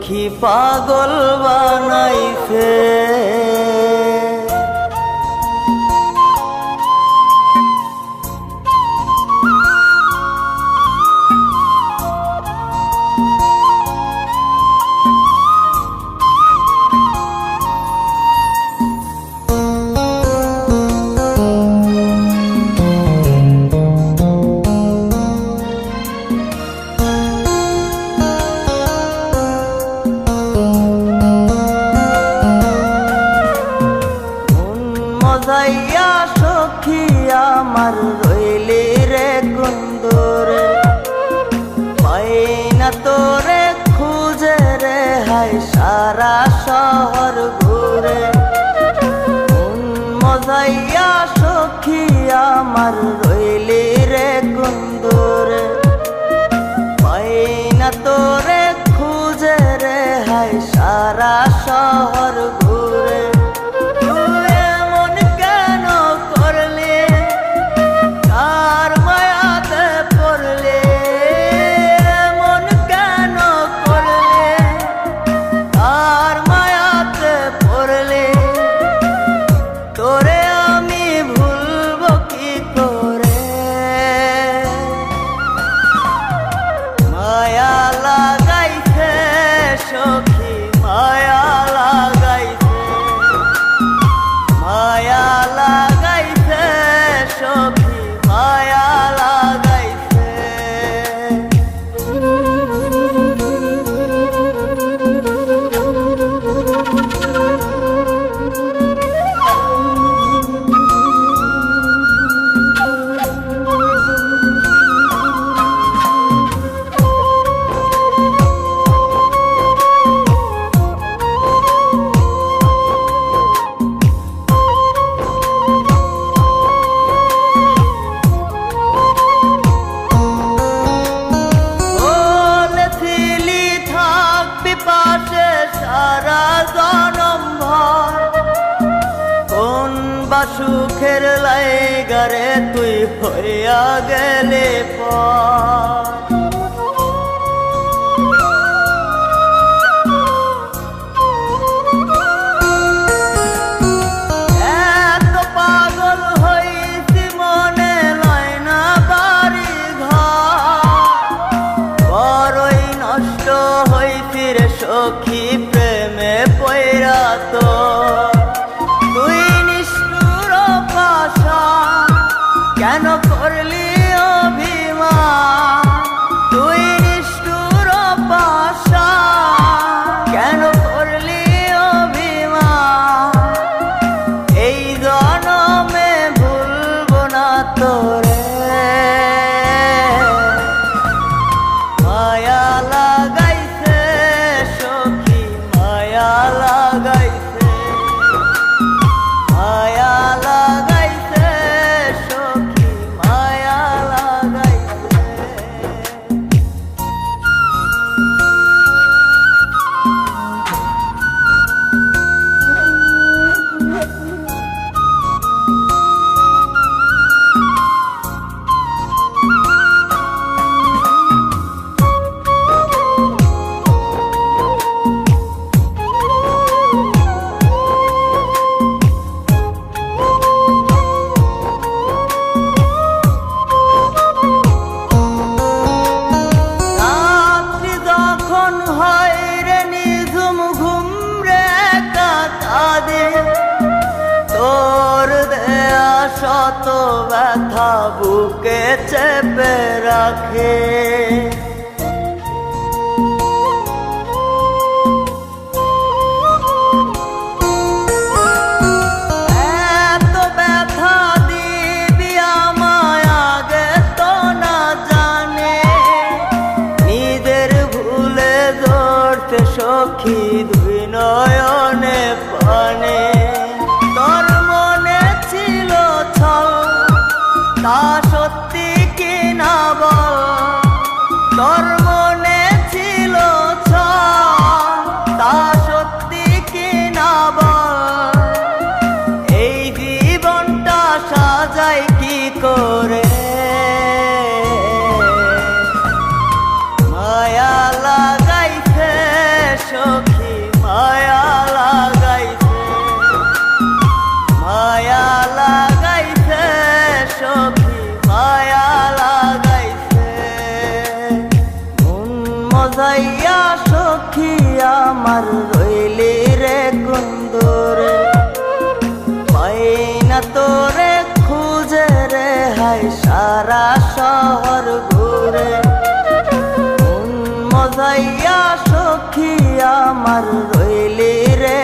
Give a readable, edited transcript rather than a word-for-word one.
সখী পাগল বানাইছে। মজাইয়া সখী আমার রইলি রে কুন্দরে, পাই না তোরে খুঁজে রে হাই সারা শহর ঘুরে। মজাইয়া সখী আমার রইলি রে কুন্দরে, পাই না তোরে খুঁজে রে হাই সারা শহর ঘুরে। সখী মায়া লাগাইছে, মায়া লাগাইছে সখী মায়া লাগাইছে। সারা জনম ভর কোন বা সুখের লাইগারে তুই হইয়া গেলে পর। এত পাগল হইছি মনে লয় না বাড়ি ঘর, বড়ই নষ্ট হইছি রে সখী প্রেমে পয়রা। তো তুই নিষ্ঠুর পাশান কেন করলি অভিমান, তুই নিষ্ঠুর পাশান কেন করলি অভিমান। এই জনমে ভুলবো না তোরে, মায়া লাগাইছে সখী মায়া লাগাইছে, মায়া লাগাইছে সখী মায়া লাগাইছে। তোর দেয়া শত ব্যথা বুকে চেপে রাখে, এত ব্যথা দিবি আমায় আগে তো না জানে। নিজের ভুলে ধরতে সখী দুই নয়নে পানে। তোর মনে ছিল ছল তা সত্যি কিনা বল, যায় সারা শহর ঘুরে। মন মজাইয়া সখী আমার রইলি রে